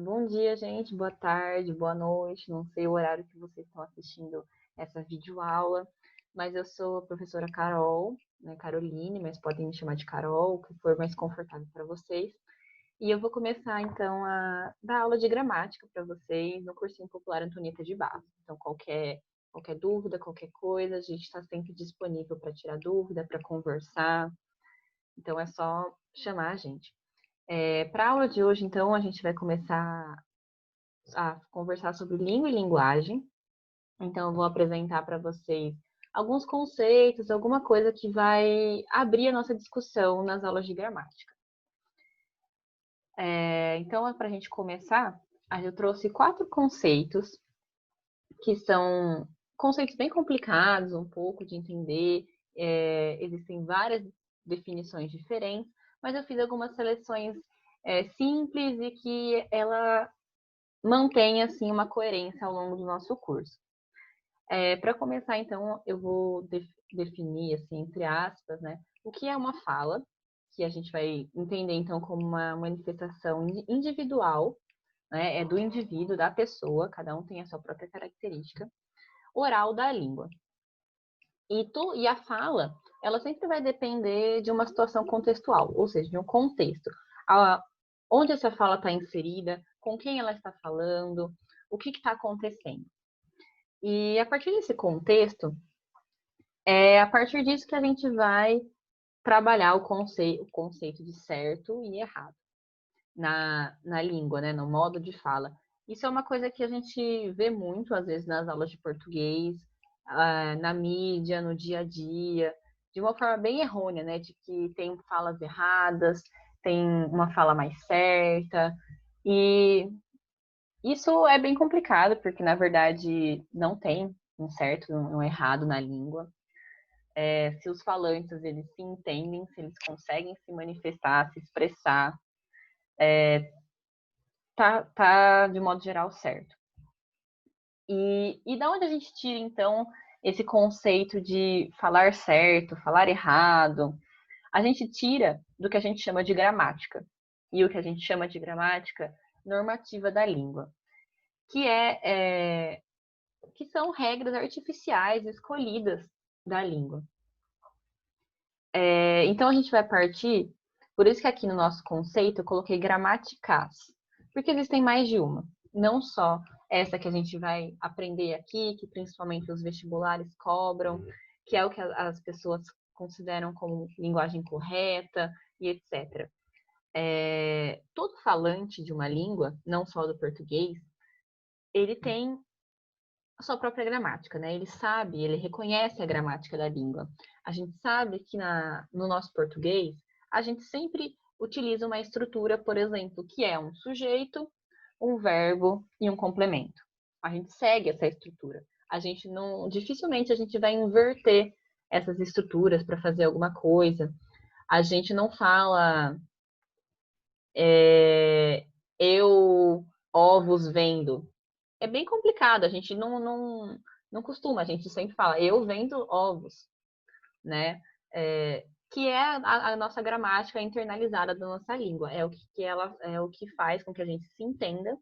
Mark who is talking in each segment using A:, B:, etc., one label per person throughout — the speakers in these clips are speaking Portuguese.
A: Bom dia, gente. Boa tarde, boa noite. Não sei o horário que vocês estão assistindo essa videoaula, mas eu sou a professora Carol, né, Caroline, mas podem me chamar de Carol, o que for mais confortável para vocês. E eu vou começar, então, a dar aula de gramática para vocês no Cursinho Popular Antonieta de Barros. Então, qualquer dúvida, qualquer coisa, a gente está sempre disponível para tirar dúvida, para conversar. Então, é só chamar a gente. Para a aula de hoje, então, a gente vai começar a conversar sobre língua e linguagem. Então, eu vou apresentar para vocês alguns conceitos, alguma coisa que vai abrir a nossa discussão nas aulas de gramática. Então, para a gente começar, eu trouxe 4 conceitos, que são conceitos bem complicados, um pouco de entender, existem várias definições diferentes, mas eu fiz algumas seleções simples e que ela mantém assim uma coerência ao longo do nosso curso. Para começar, então, eu vou definir, assim, entre aspas, né, o que é uma fala, que a gente vai entender, então, como uma manifestação individual, né, é do indivíduo, da pessoa, cada um tem a sua própria característica, oral da língua. E a fala, ela sempre vai depender de uma situação contextual, ou seja, de um contexto. Onde essa fala está inserida, com quem ela está falando, o que está acontecendo. E a partir desse contexto, é a partir disso que a gente vai trabalhar o conceito de certo e errado na língua, né, no modo de fala. Isso é uma coisa que a gente vê muito, às vezes, nas aulas de português, na mídia, no dia a dia, de uma forma bem errônea, né, de que tem falas erradas, tem uma fala mais certa, e isso é bem complicado, porque, na verdade, não tem um certo e um errado na língua. Se os falantes eles se entendem, se eles conseguem se manifestar, se expressar, tá de modo geral certo. E da onde a gente tira, então, esse conceito de falar certo, falar errado? A gente tira do que a gente chama de gramática. E o que a gente chama de gramática normativa da língua, que que são regras artificiais escolhidas da língua. Então, a gente vai partir, por isso que aqui no nosso conceito eu coloquei gramaticais, porque existem mais de uma, não só essa que a gente vai aprender aqui, que principalmente os vestibulares cobram, que é o que as pessoas consideram como linguagem correta e etc. Todo falante de uma língua, não só do português, ele tem a sua própria gramática, né? Ele sabe, ele reconhece a gramática da língua. A gente sabe que no nosso português, a gente sempre utiliza uma estrutura, por exemplo, que é um sujeito, um verbo e um complemento. A gente segue essa estrutura. A gente não, dificilmente a gente vai inverter essas estruturas para fazer alguma coisa. A gente não fala eu ovos vendo, é bem complicado, a gente não costuma, a gente sempre fala, eu vendo ovos, né? Que é a nossa gramática internalizada da nossa língua, é o que faz com que a gente se entenda,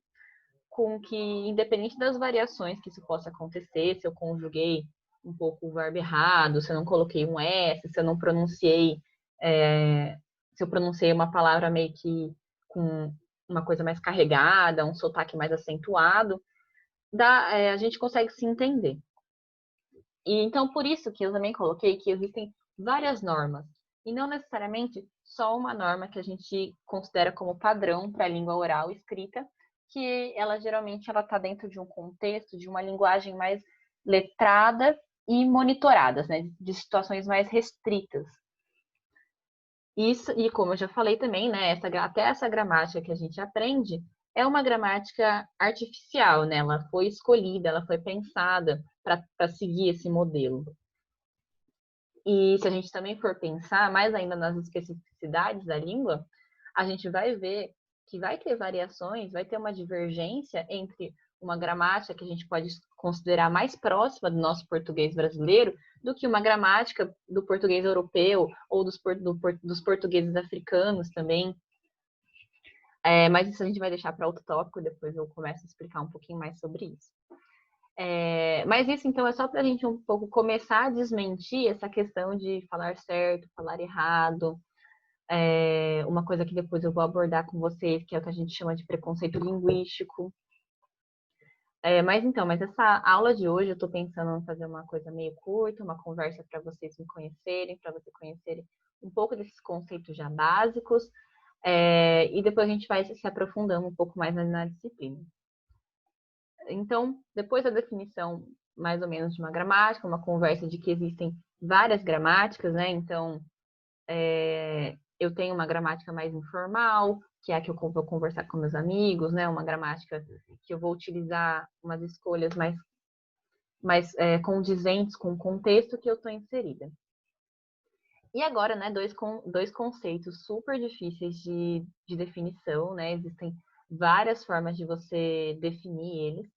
A: com que, independente das variações que isso possa acontecer, se eu conjuguei um pouco o verbo errado, se eu não coloquei um S, se eu não pronunciei, se eu pronunciei uma palavra meio que com uma coisa mais carregada, um sotaque mais acentuado, a gente consegue se entender. E então, por isso que eu também coloquei que existem várias normas, e não necessariamente só uma norma que a gente considera como padrão para a língua oral escrita, que ela geralmente ela está dentro de um contexto, de uma linguagem mais letrada e monitoradas, né, de situações mais restritas. Isso, e como eu já falei também, né, até essa gramática que a gente aprende é uma gramática artificial, né? Ela foi escolhida, ela foi pensada para seguir esse modelo. E se a gente também for pensar mais ainda nas especificidades da língua, a gente vai ver que vai ter variações, vai ter uma divergência entre uma gramática que a gente pode considerar mais próxima do nosso português brasileiro do que uma gramática do português europeu ou dos portugueses africanos também. Mas isso a gente vai deixar para outro tópico, depois eu começo a explicar um pouquinho mais sobre isso. Mas isso, então, é só para a gente um pouco começar a desmentir essa questão de falar certo, falar errado. Uma coisa que depois eu vou abordar com vocês, que é o que a gente chama de preconceito linguístico. Mas essa aula de hoje eu estou pensando em fazer uma coisa meio curta, uma conversa para vocês me conhecerem, para vocês conhecerem um pouco desses conceitos já básicos, e depois a gente vai se aprofundando um pouco mais na disciplina. Então, depois da definição mais ou menos de uma gramática, uma conversa de que existem várias gramáticas, né? Então, eu tenho uma gramática mais informal, que é a que eu vou conversar com meus amigos, né? Uma gramática que eu vou utilizar umas escolhas mais condizentes com o contexto que eu estou inserida. E agora, né, dois conceitos super difíceis de definição, né? Existem várias formas de você definir eles.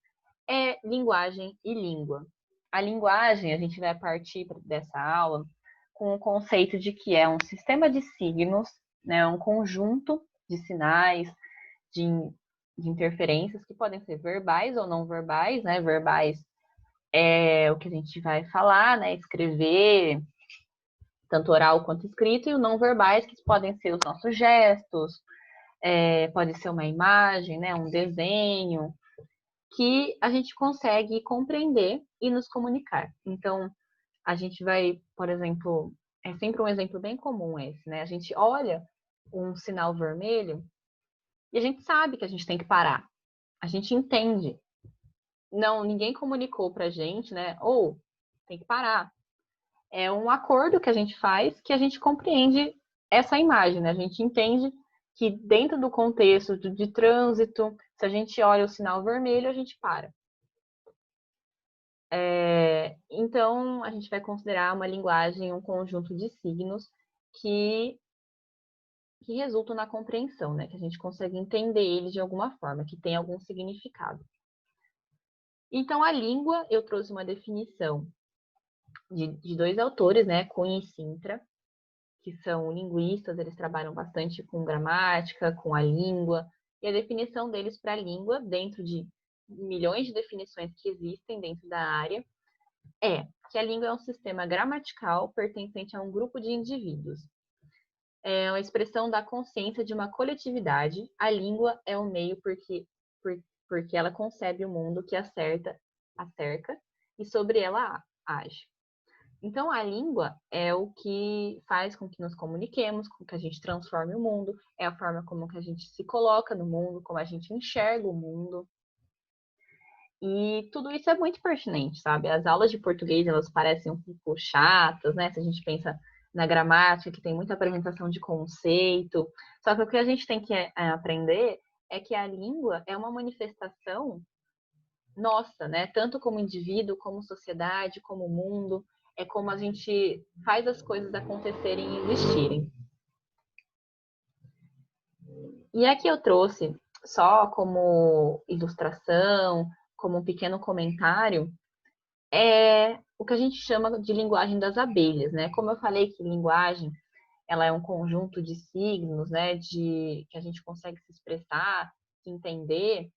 A: Linguagem e língua. A linguagem, a gente vai partir dessa aula com o conceito de que é um sistema de signos, né, um conjunto de sinais, de interferências que podem ser verbais ou não verbais, né? Verbais é o que a gente vai falar, né? Escrever, tanto oral quanto escrito, e o não verbais, que podem ser os nossos gestos, pode ser uma imagem, né? Um desenho, que a gente consegue compreender e nos comunicar. Então, a gente vai, por exemplo, é sempre um exemplo bem comum esse, né? A gente olha um sinal vermelho e a gente sabe que a gente tem que parar. A gente entende. Não, ninguém comunicou pra gente, né? Ou tem que parar. É um acordo que a gente faz que a gente compreende essa imagem, né? A gente entende que dentro do contexto de trânsito, se a gente olha o sinal vermelho, a gente para. Então, a gente vai considerar uma linguagem um conjunto de signos que resultam na compreensão, né? Que a gente consegue entender eles de alguma forma, que tem algum significado. Então, a língua, eu trouxe uma definição de dois autores, né? Cunha e Sintra, que são linguistas, eles trabalham bastante com gramática, com a língua, e a definição deles para a língua, dentro de milhões de definições que existem dentro da área, é que a língua é um sistema gramatical pertencente a um grupo de indivíduos. É uma expressão da consciência de uma coletividade. A língua é um meio porque ela concebe o mundo que a cerca e sobre ela age. Então, a língua é o que faz com que nos comuniquemos, com que a gente transforme o mundo, é a forma como que a gente se coloca no mundo, como a gente enxerga o mundo. E tudo isso é muito pertinente, sabe? As aulas de português, elas parecem um pouco chatas, né? Se a gente pensa na gramática, que tem muita apresentação de conceito. Só que o que a gente tem que aprender é que a língua é uma manifestação nossa, né? Tanto como indivíduo, como sociedade, como mundo. É como a gente faz as coisas acontecerem e existirem. E aqui eu trouxe, só como ilustração, como um pequeno comentário, o que a gente chama de linguagem das abelhas, né? Como eu falei que linguagem, ela é um conjunto de signos, né? Que a gente consegue se expressar, se entender.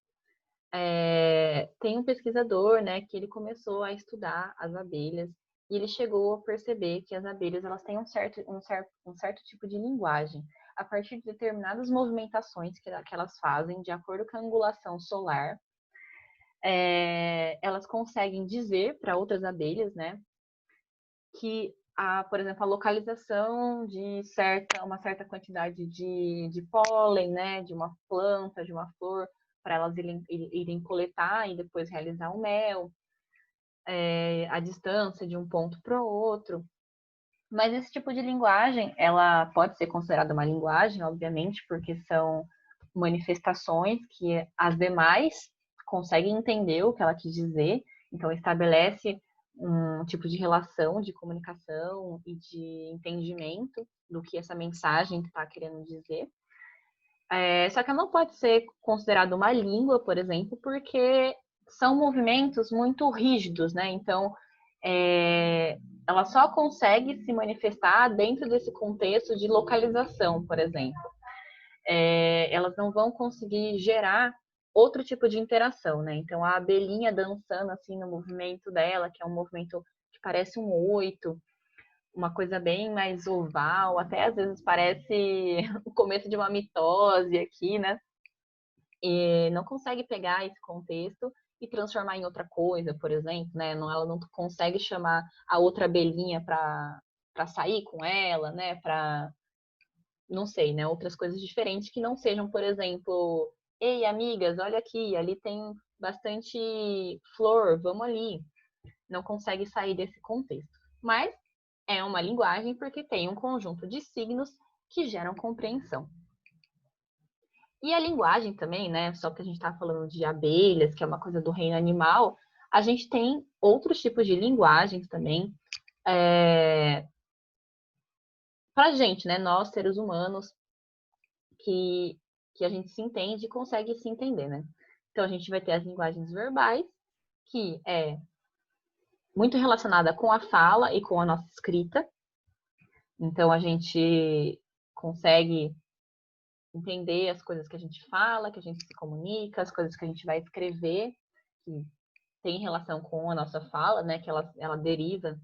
A: Tem um pesquisador, né? Que ele começou a estudar as abelhas e ele chegou a perceber que as abelhas elas têm um certo tipo de linguagem a partir de determinadas movimentações que elas fazem de acordo com a angulação solar. Elas conseguem dizer para outras abelhas, né, que por exemplo, a localização de uma certa quantidade de pólen, né, de uma planta, de uma flor, para elas irem coletar e depois realizar o mel, a distância de um ponto para o outro. Mas esse tipo de linguagem, ela pode ser considerada uma linguagem, obviamente, porque são manifestações que as demais conseguem entender o que ela quis dizer, então estabelece um tipo de relação de comunicação e de entendimento do que essa mensagem está querendo dizer. Só que ela não pode ser considerada uma língua, por exemplo, porque são movimentos muito rígidos, né? Então, ela só consegue se manifestar dentro desse contexto de localização, por exemplo. elas não vão conseguir gerar outro tipo de interação, né? Então, a abelhinha dançando assim no movimento dela, que é um movimento que parece um 8, uma coisa bem mais oval, até às vezes parece o começo de uma mitose aqui, né? E não consegue pegar esse contexto e transformar em outra coisa, por exemplo, né? Ela não consegue chamar a outra abelhinha para sair com ela, né? Para, não sei, né? Outras coisas diferentes que não sejam, por exemplo, ei, amigas, olha aqui, ali tem bastante flor, vamos ali. Não consegue sair desse contexto. Mas é uma linguagem porque tem um conjunto de signos que geram compreensão. E a linguagem também, né? Só que a gente está falando de abelhas, que é uma coisa do reino animal, a gente tem outros tipos de linguagens também. Para a gente, né? Nós, seres humanos, que a gente se entende e consegue se entender, né? Então, a gente vai ter as linguagens verbais, que é muito relacionada com a fala e com a nossa escrita. Então, a gente consegue entender as coisas que a gente fala, que a gente se comunica, as coisas que a gente vai escrever, que tem relação com a nossa fala, né? Que ela deriva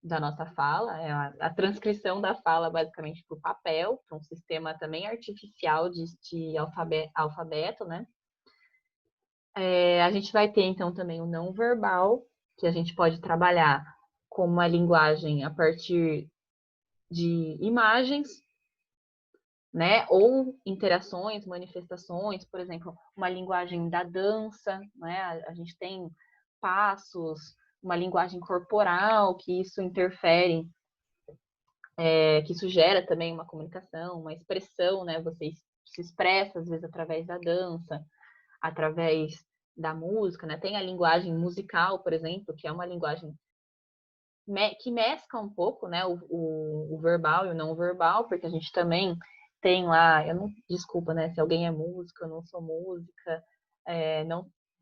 A: da nossa fala, é a transcrição da fala basicamente para o papel, para um sistema também artificial de alfabeto, né? A gente vai ter então também o não verbal, que a gente pode trabalhar como uma linguagem a partir de imagens, né? Ou interações, manifestações, por exemplo, uma linguagem da dança, né? A gente tem passos, uma linguagem corporal, que isso interfere, que isso gera também uma comunicação, uma expressão, né? Você se expressa, às vezes, através da dança, através da música, né? Tem a linguagem musical, por exemplo, que é uma linguagem que mescla um pouco, né? O verbal e o não verbal, porque a gente também tem lá, eu não, desculpa, né? Se alguém é músico, eu não sou música,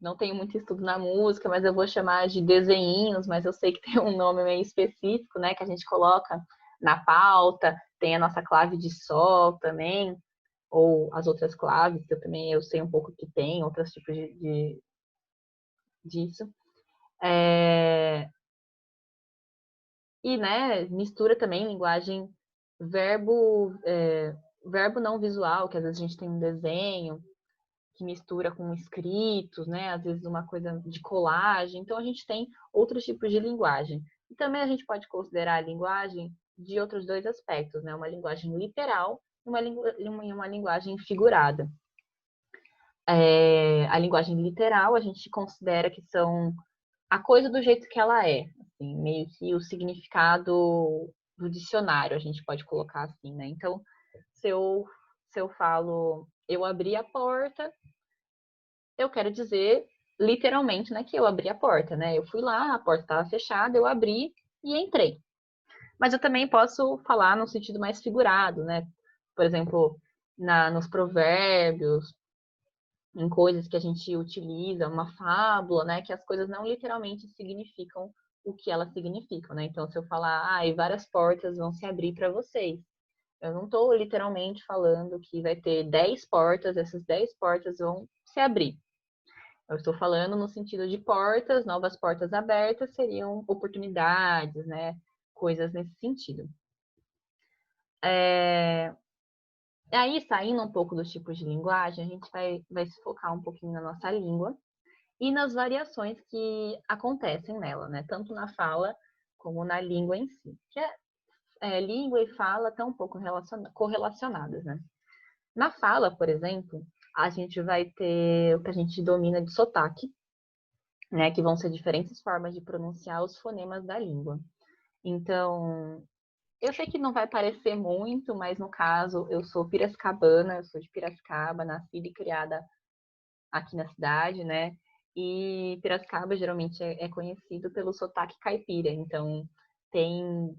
A: não tenho muito estudo na música, mas eu vou chamar de desenhinhos, mas eu sei que tem um nome meio específico, né? Que a gente coloca na pauta, tem a nossa clave de sol também, ou as outras claves, que eu sei um pouco que tem, outros tipos disso. E, né, mistura também linguagem verbo não visual, que às vezes a gente tem um desenho que mistura com escritos, né? Às vezes uma coisa de colagem. Então a gente tem outros tipos de linguagem. E também a gente pode considerar a linguagem de outros dois aspectos, né? Uma linguagem literal e uma linguagem figurada. A linguagem literal a gente considera que são a coisa do jeito que ela é, assim, meio que o significado do dicionário, a gente pode colocar assim, né? Então, se eu falo, eu abri a porta, eu quero dizer literalmente, né, que eu abri a porta, né? Eu fui lá, a porta estava fechada, eu abri e entrei. Mas eu também posso falar no sentido mais figurado, né? Por exemplo, nos provérbios, em coisas que a gente utiliza, uma fábula, né? Que as coisas não literalmente significam o que elas significam, né? Então, se eu falar, e várias portas vão se abrir para vocês, eu não estou literalmente falando que vai ter 10 portas, essas 10 portas vão se abrir. Eu estou falando no sentido de portas, novas portas abertas seriam oportunidades, né? Coisas nesse sentido. Aí, saindo um pouco dos tipos de linguagem, a gente vai se focar um pouquinho na nossa língua e nas variações que acontecem nela, né? Tanto na fala como na língua em si. Que língua e fala estão um pouco correlacionadas, né? Na fala, por exemplo, a gente vai ter o que a gente domina de sotaque, né? Que vão ser diferentes formas de pronunciar os fonemas da língua. Então, eu sei que não vai parecer muito, mas no caso, eu sou piracicabana, eu sou de Piracicaba, nascida e criada aqui na cidade, né? E Piracicaba geralmente é conhecido pelo sotaque caipira, então tem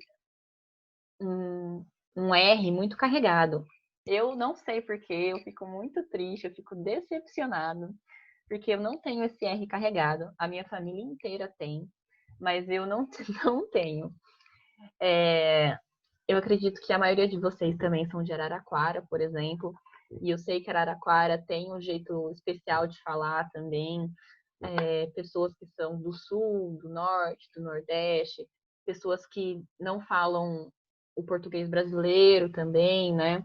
A: um R muito carregado. Eu não sei porquê, eu fico muito triste, eu fico decepcionado, porque eu não tenho esse R carregado. A minha família inteira tem, mas eu não, não tenho. Eu acredito que a maioria de vocês também são de Araraquara, por exemplo. E eu sei que Araraquara tem um jeito especial de falar também. Pessoas que são do sul, do norte, do nordeste, pessoas que não falam o português brasileiro também, né?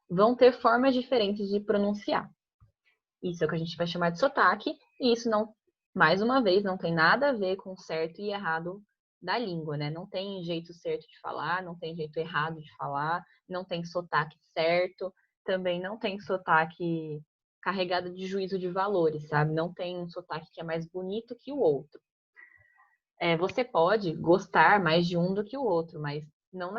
A: Vão ter formas diferentes de pronunciar. Isso é o que a gente vai chamar de sotaque, e isso não, mais uma vez, não tem nada a ver com certo e errado da língua, né? Não tem jeito certo de falar, não tem jeito errado de falar, não tem sotaque certo, também não tem sotaque carregado de juízo de valores, sabe? Não tem um sotaque que é mais bonito que o outro. Você pode gostar mais de um do que o outro, mas não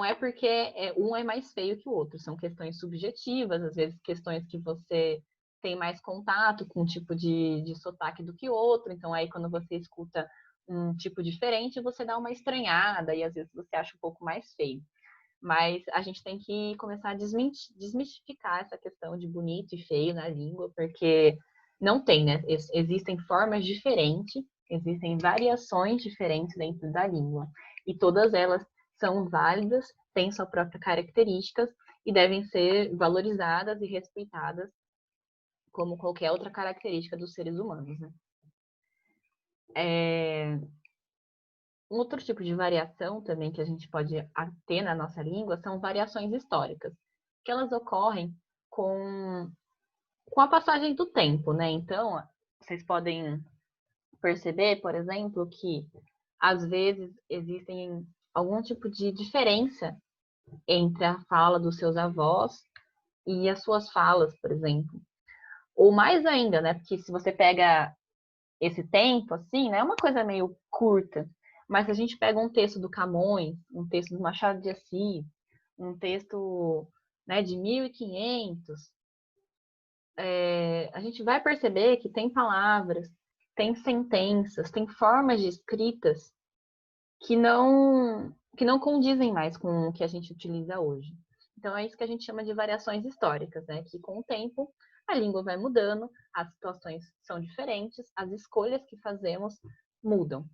A: é porque um é mais feio que o outro, são questões subjetivas, às vezes questões que você tem mais contato com um tipo de sotaque do que outro, então aí quando você escuta um tipo diferente, você dá uma estranhada e às vezes você acha um pouco mais feio. Mas a gente tem que começar a desmistificar essa questão de bonito e feio na língua, porque não tem, né? Existem formas diferentes, existem variações diferentes dentro da língua. E todas elas são válidas, têm sua própria características e devem ser valorizadas e respeitadas como qualquer outra característica dos seres humanos, né? Um outro tipo de variação também que a gente pode ter na nossa língua são variações históricas, que elas ocorrem com, com a passagem do tempo, né? Então, vocês podem perceber, por exemplo, que às vezes existem algum tipo de diferença entre a fala dos seus avós e as suas falas, por exemplo. Ou mais ainda, né? Porque se você pega esse tempo, assim, né? É uma coisa meio curta. Mas se a gente pega um texto do Camões, um texto do Machado de Assis, um texto, né, de 1500, a gente vai perceber que tem palavras, tem sentenças, tem formas de escritas que não condizem mais com o que a gente utiliza hoje. Então é isso que a gente chama de variações históricas, né? Que com o tempo a língua vai mudando, as situações são diferentes, as escolhas que fazemos mudam.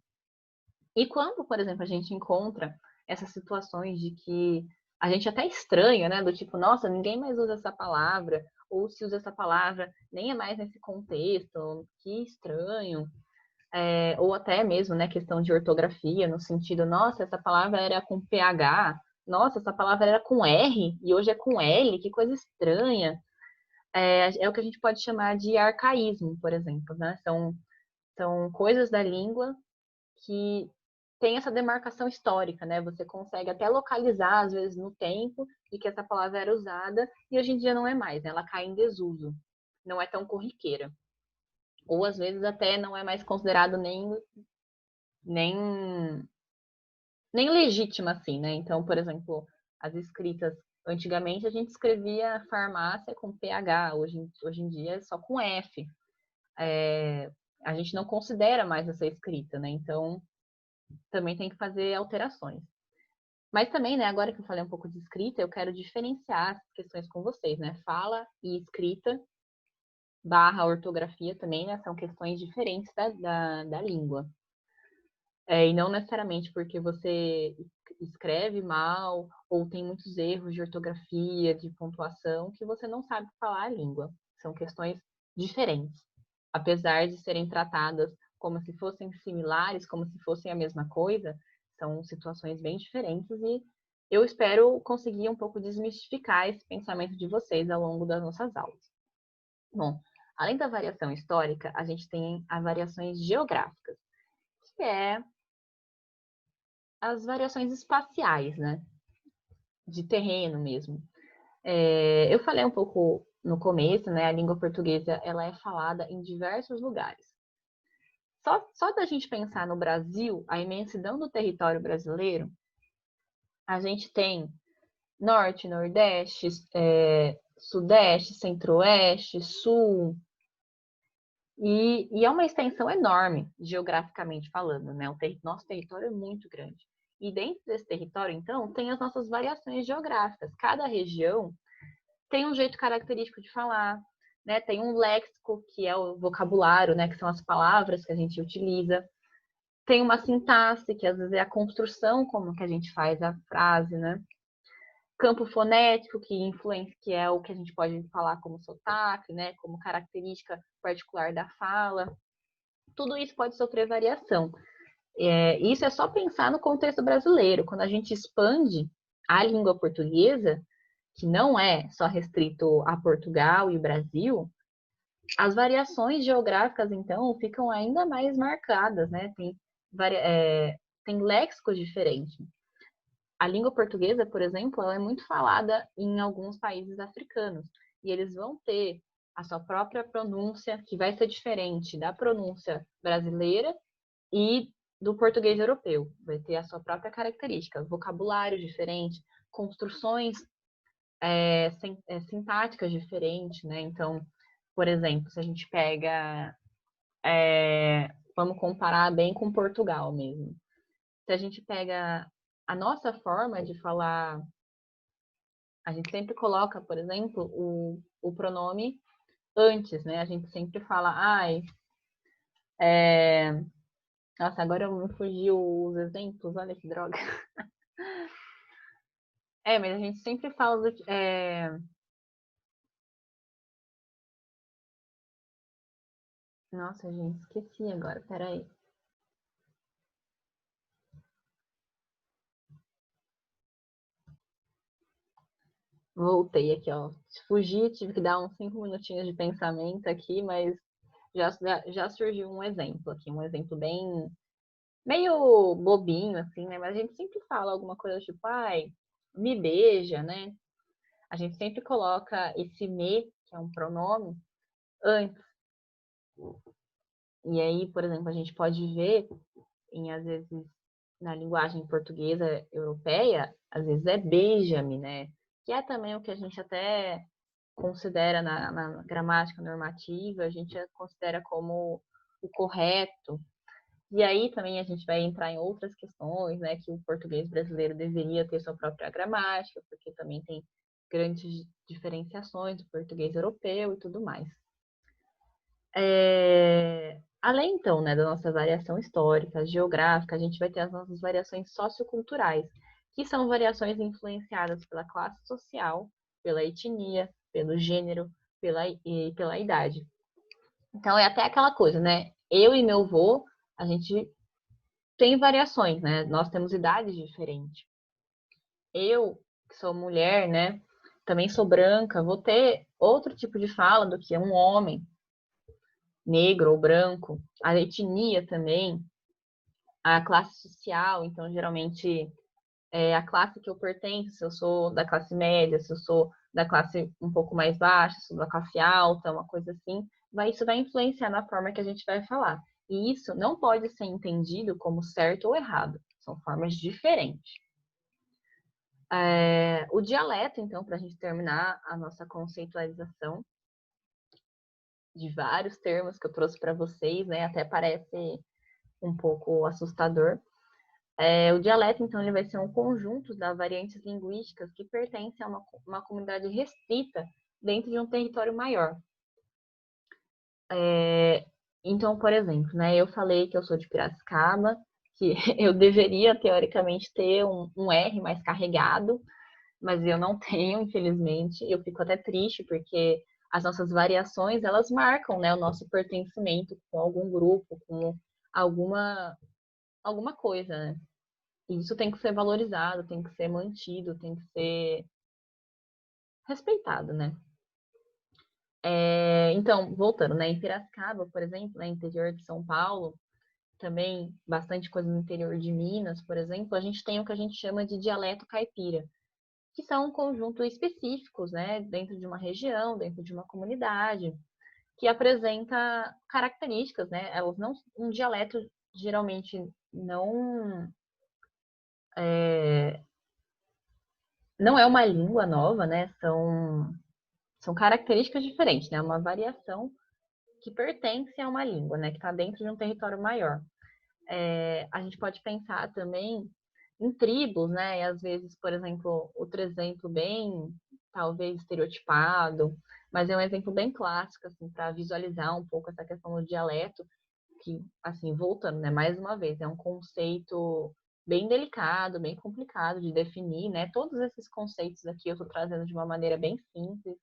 A: E quando, por exemplo, a gente encontra essas situações de que a gente até estranha, né? Do tipo, nossa, ninguém mais usa essa palavra, ou se usa essa palavra, nem é mais nesse contexto, que estranho. Ou até mesmo, né, questão de ortografia, no sentido, nossa, essa palavra era com PH, nossa, essa palavra era com R e hoje é com L, que coisa estranha. É o que a gente pode chamar de arcaísmo, por exemplo, né? São coisas da língua que tem essa demarcação histórica, né? Você consegue até localizar, às vezes, no tempo de que essa palavra era usada e hoje em dia não é mais, né? Ela cai em desuso, não é tão corriqueira. Ou às vezes até não é mais considerado nem, nem legítima assim, né? Então, por exemplo, as escritas, antigamente a gente escrevia farmácia com PH, hoje em dia é só com F. A gente não considera mais essa escrita, né? Então, também tem que fazer alterações. Mas também, né, agora que eu falei um pouco de escrita, eu quero diferenciar as questões com vocês, né? Fala e escrita barra ortografia também, né? São questões diferentes da língua. E não necessariamente porque você escreve mal ou tem muitos erros de ortografia, de pontuação, que você não sabe falar a língua. São questões diferentes. Apesar de serem tratadas como se fossem similares, como se fossem a mesma coisa, são situações bem diferentes e eu espero conseguir um pouco desmistificar esse pensamento de vocês ao longo das nossas aulas. Bom, além da variação histórica, a gente tem as variações geográficas, que é as variações espaciais, né? De terreno mesmo. Eu falei um pouco no começo, né? A língua portuguesa ela é falada em diversos lugares. Só da gente pensar no Brasil, a imensidão do território brasileiro, a gente tem norte, nordeste, sudeste, centro-oeste, sul, e é uma extensão enorme, geograficamente falando, né? Nosso território é muito grande. E dentro desse território, então, tem as nossas variações geográficas. Cada região tem um jeito característico de falar, né? Tem um léxico, que é o vocabulário, né? Que são as palavras que a gente utiliza. Tem uma sintaxe, que às vezes é a construção como que a gente faz a frase, né? campo fonético, que influencia, que é o que a gente pode falar como sotaque, né, como característica particular da fala. Tudo isso pode sofrer variação. Isso é só pensar no contexto brasileiro. Quando a gente expande a língua portuguesa, que não é só restrito a Portugal e Brasil, as variações geográficas, então, ficam ainda mais marcadas, né? Tem léxicos diferentes. A língua portuguesa, por exemplo, ela é muito falada em alguns países africanos. E eles vão ter a sua própria pronúncia, que vai ser diferente da pronúncia brasileira e do português europeu. Vai ter a sua própria característica, vocabulário diferente, construções sintáticas diferentes, né? Então, por exemplo, se a gente pega, vamos comparar bem com Portugal mesmo. Se a gente pega a nossa forma de falar, a gente sempre coloca, por exemplo, o pronome antes, né? A gente sempre fala, ai, nossa, agora me fugiu os exemplos, olha que droga. Mas a gente sempre fala Nossa, gente, esqueci agora, peraí. Voltei aqui, ó. Fugi, tive que dar uns 5 minutinhos de pensamento aqui, mas já surgiu um exemplo aqui, um exemplo bem meio bobinho, assim, né? Mas a gente sempre fala alguma coisa tipo, ai, me beija, né? A gente sempre coloca esse me, que é um pronome, antes. E aí, por exemplo, a gente pode ver, às vezes, na linguagem portuguesa europeia, às vezes é beija-me, né? Que é também o que a gente até considera na gramática normativa, a gente considera como o correto. E aí também a gente vai entrar em outras questões, né? Que o português brasileiro deveria ter sua própria gramática, porque também tem grandes diferenciações do português europeu e tudo mais. Além, então, né, da nossa variação histórica, geográfica, a gente vai ter as nossas variações socioculturais, que são variações influenciadas pela classe social, pela etnia, pelo gênero, pela idade. Então, é até aquela coisa, né? Eu e meu avô, a gente tem variações, né? Nós temos idades diferentes. Eu, que sou mulher, né? Também sou branca, vou ter outro tipo de fala do que um homem negro ou branco. A etnia também, a classe social, então geralmente a classe que eu pertenço, se eu sou da classe média, se eu sou da classe um pouco mais baixa, se eu sou da classe alta, uma coisa assim, isso vai influenciar na forma que a gente vai falar. E isso não pode ser entendido como certo ou errado, são formas diferentes. O dialeto, então, para a gente terminar a nossa conceitualização de vários termos que eu trouxe para vocês, né? Até parece um pouco assustador. O dialeto, então, ele vai ser um conjunto das variantes linguísticas que pertencem a uma comunidade restrita dentro de um território maior. Então, por exemplo, né, eu falei que eu sou de Piracicaba, que eu deveria, teoricamente, ter um R mais carregado, mas eu não tenho, infelizmente. Eu fico até triste, porque as nossas variações, elas marcam, né, o nosso pertencimento com algum grupo, com alguma coisa, né? E isso tem que ser valorizado, tem que ser mantido, tem que ser respeitado, né? Então, voltando, né? Em Piracicaba, por exemplo, né, interior de São Paulo, também bastante coisa no interior de Minas, por exemplo, a gente tem o que a gente chama de dialeto caipira, que são um conjunto específicos, né, dentro de uma região, dentro de uma comunidade, que apresenta características, né? Elas não, um dialeto geralmente não é uma língua nova, né? São características diferentes, né? Uma variação que pertence a uma língua, né? Que está dentro de um território maior. A gente pode pensar também em tribos, né? E às vezes, por exemplo, outro exemplo bem, talvez, estereotipado, mas é um exemplo bem clássico, assim, para visualizar um pouco essa questão do dialeto, que, assim, voltando, né? Mais uma vez, é um conceito bem delicado, bem complicado de definir, né? Todos esses conceitos aqui eu estou trazendo de uma maneira bem simples,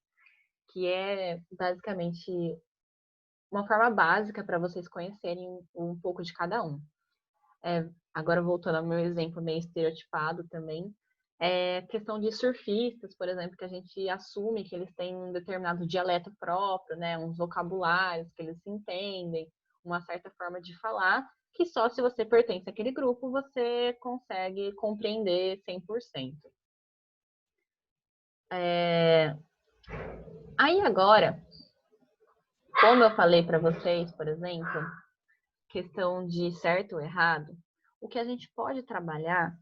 A: que é basicamente uma forma básica para vocês conhecerem um pouco de cada um. Agora, voltando ao meu exemplo meio estereotipado também, questão de surfistas, por exemplo, que a gente assume que eles têm um determinado dialeto próprio, né? Uns vocabulários que eles se entendem, uma certa forma de falar, que só se você pertence àquele grupo você consegue compreender 100%. Aí agora, como eu falei para vocês, por exemplo, questão de certo ou errado, o que a gente pode trabalhar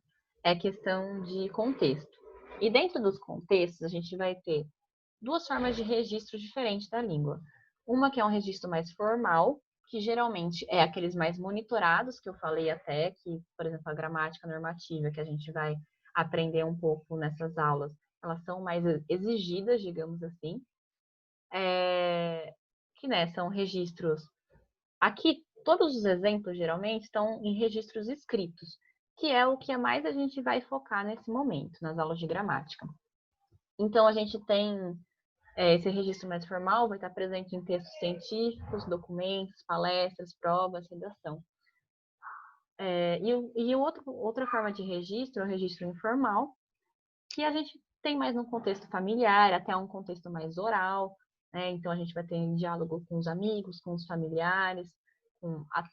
A: é questão de contexto. E dentro dos contextos, a gente vai ter duas formas de registro diferentes da língua. Uma que é um registro mais formal, que geralmente é aqueles mais monitorados, que eu falei até, que, por exemplo, a gramática normativa, que a gente vai aprender um pouco nessas aulas, elas são mais exigidas, digamos assim, que né, são registros. Aqui, todos os exemplos geralmente estão em registros escritos, que é o que mais a gente vai focar nesse momento, nas aulas de gramática. Então, a gente tem esse registro mais formal, vai estar presente em textos científicos, documentos, palestras, provas, redação. Outra forma de registro é o registro informal, que a gente tem mais num contexto familiar, até um contexto mais oral, né? Então, a gente vai ter diálogo com os amigos, com os familiares,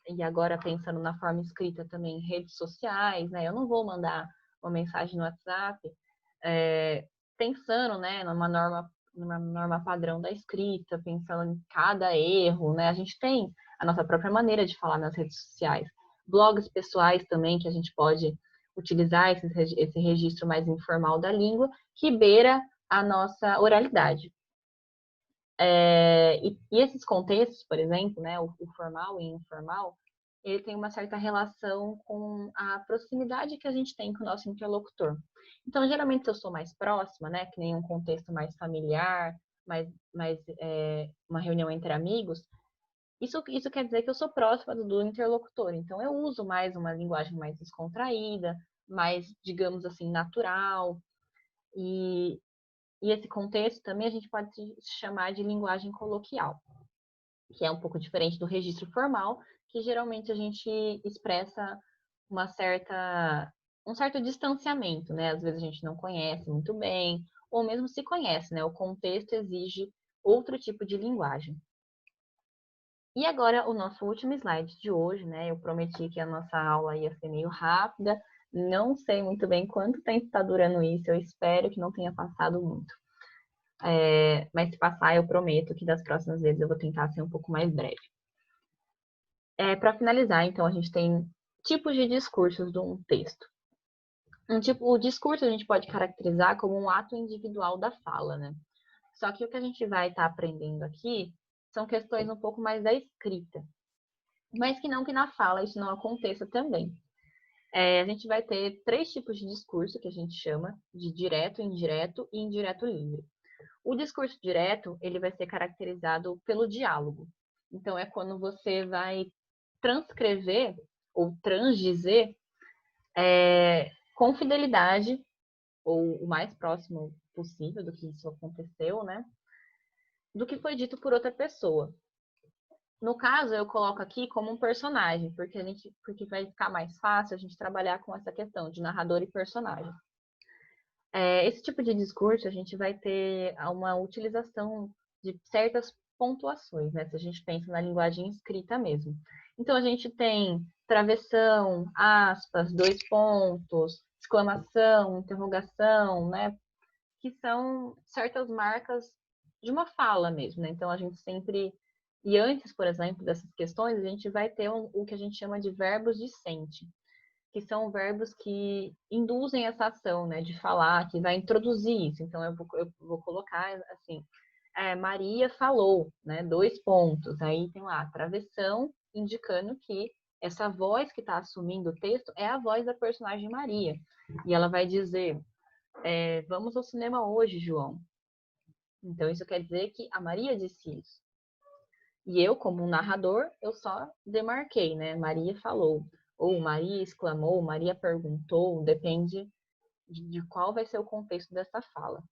A: e agora pensando na forma escrita também, redes sociais, né? Eu não vou mandar uma mensagem no WhatsApp pensando, né, numa norma padrão da escrita, pensando em cada erro, né? A gente tem a nossa própria maneira de falar nas redes sociais. Blogs pessoais também, que a gente pode utilizar esse registro mais informal da língua, que beira a nossa oralidade. E esses contextos, por exemplo, né, o formal e informal, ele tem uma certa relação com a proximidade que a gente tem com o nosso interlocutor. Então, geralmente, se eu sou mais próxima, né, que nem um contexto mais familiar, uma reunião entre amigos, isso quer dizer que eu sou próxima do interlocutor. Então, eu uso mais uma linguagem mais descontraída, mais, digamos assim, natural. E esse contexto também a gente pode chamar de linguagem coloquial, que é um pouco diferente do registro formal, que geralmente a gente expressa um certo distanciamento, né? Às vezes a gente não conhece muito bem, ou mesmo se conhece, né? O contexto exige outro tipo de linguagem. E agora o nosso último slide de hoje, né? Eu prometi que a nossa aula ia ser meio rápida, não sei muito bem quanto tempo está durando isso, eu espero que não tenha passado muito. Mas se passar, eu prometo que das próximas vezes eu vou tentar ser um pouco mais breve. Para finalizar, então, a gente tem tipos de discursos de um texto. O discurso a gente pode caracterizar como um ato individual da fala, né? Só que o que a gente vai estar aprendendo aqui são questões um pouco mais da escrita. Mas que não que na fala isso não aconteça também. A gente vai ter 3 tipos de discurso que a gente chama de direto, indireto e indireto livre. O discurso direto, ele vai ser caracterizado pelo diálogo. Então, é quando você vai transcrever ou transdizer com fidelidade, ou o mais próximo possível do que isso aconteceu, né? Do que foi dito por outra pessoa. No caso, eu coloco aqui como um personagem, porque vai ficar mais fácil a gente trabalhar com essa questão de narrador e personagem. Esse tipo de discurso, a gente vai ter uma utilização de certas pontuações, né? Se a gente pensa na linguagem escrita mesmo. Então, a gente tem travessão, aspas, 2 pontos, exclamação, interrogação, né? Que são certas marcas de uma fala mesmo, né? Então, a gente sempre... E antes, por exemplo, dessas questões, a gente vai ter o que a gente chama de verbos discente, que são verbos que induzem essa ação, né, de falar, que vai introduzir isso. Então, eu vou colocar assim, Maria falou, né, 2 pontos. Aí tem lá, travessão, indicando que essa voz que está assumindo o texto é a voz da personagem Maria. E ela vai dizer, vamos ao cinema hoje, João. Então, isso quer dizer que a Maria disse isso. E eu, como um narrador, eu só demarquei, né? Maria falou. ou Maria exclamou, Maria perguntou, depende de qual vai ser o contexto dessa fala.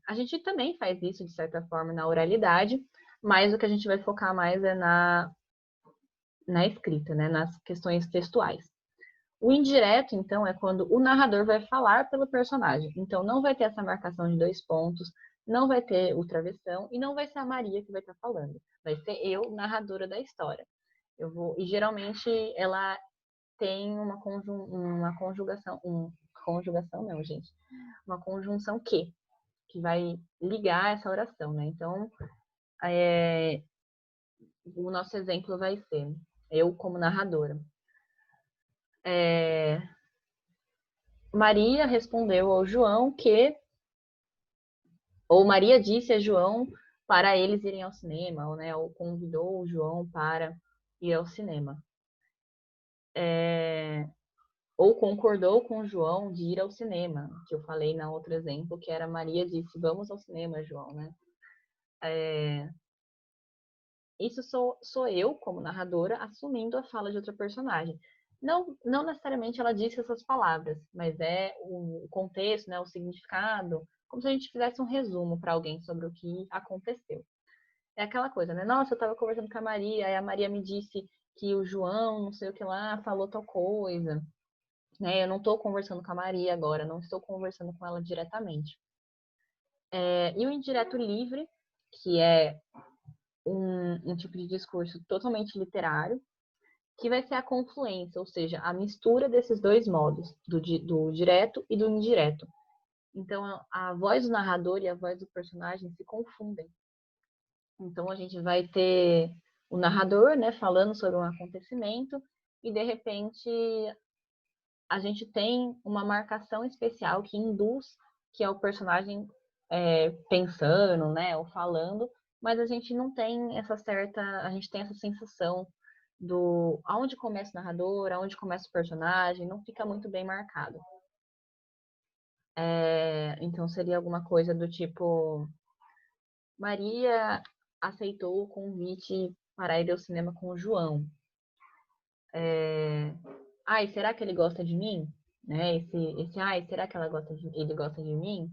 A: A gente também faz isso, de certa forma, na oralidade, mas o que a gente vai focar mais é na escrita, né, nas questões textuais. O indireto, então, é quando o narrador vai falar pelo personagem. Então, não vai ter essa marcação de 2 pontos, não vai ter o travessão e não vai ser a Maria que vai estar falando. Vai ser eu, narradora da história. E geralmente ela tem uma conjugação, conjugação não, gente. Uma conjunção que vai ligar essa oração, né? Então, o nosso exemplo vai ser eu como narradora. Maria respondeu ao João ou Maria disse a João para eles irem ao cinema, ou convidou o João para ir ao cinema. Ou concordou com o João de ir ao cinema, que eu falei na outro exemplo, que era Maria disse, vamos ao cinema, João, né? Isso sou eu, como narradora, assumindo a fala de outra personagem. Não necessariamente ela disse essas palavras, mas é o contexto, né, o significado, como se a gente fizesse um resumo para alguém sobre o que aconteceu. É aquela coisa, né? Nossa, eu estava conversando com a Maria, aí a Maria me disse que o João, não sei o que lá, falou tal coisa. Né? Eu não estou conversando com a Maria agora, não estou conversando com ela diretamente. E o indireto livre, que é um tipo de discurso totalmente literário, que vai ser a confluência, ou seja, a mistura desses dois modos, do direto e do indireto. Então, a voz do narrador e a voz do personagem se confundem. Então, a gente vai ter o narrador, né, falando sobre um acontecimento e, de repente, a gente tem uma marcação especial que induz que é o personagem pensando, né, ou falando, mas a gente não tem a gente tem essa sensação do aonde começa o narrador, aonde começa o personagem, não fica muito bem marcado. Então seria alguma coisa do tipo Maria aceitou o convite para ir ao cinema com o João. Ai, será que ele gosta de mim? Né? Ai, será que ele gosta de mim?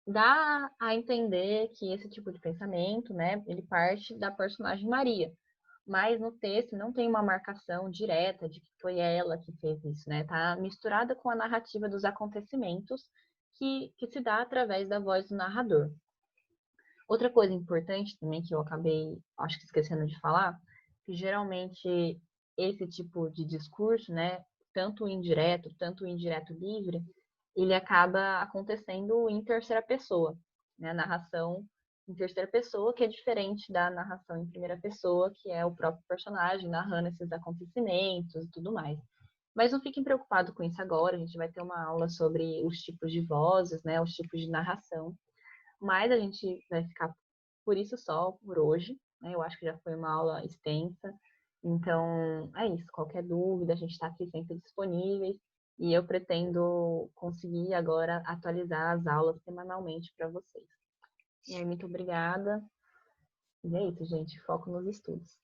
A: Dá a entender que esse tipo de pensamento, né, ele parte da personagem Maria. Mas no texto não tem uma marcação direta de que foi ela que fez isso, né? Tá misturada com a narrativa dos acontecimentos que se dá através da voz do narrador. Outra coisa importante também que eu acabei, acho que esquecendo de falar, que geralmente esse tipo de discurso, né, tanto o indireto livre, ele acaba acontecendo em terceira pessoa, né, a narração em terceira pessoa, que é diferente da narração em primeira pessoa, que é o próprio personagem narrando esses acontecimentos e tudo mais. Mas não fiquem preocupados com isso agora, a gente vai ter uma aula sobre os tipos de vozes, né, os tipos de narração, mas a gente vai ficar por isso só, por hoje, né? Eu acho que já foi uma aula extensa. Então, é isso. Qualquer dúvida, a gente está aqui sempre disponíveis. E eu pretendo conseguir agora atualizar as aulas semanalmente para vocês. E aí, muito obrigada. E é isso, gente. Foco nos estudos.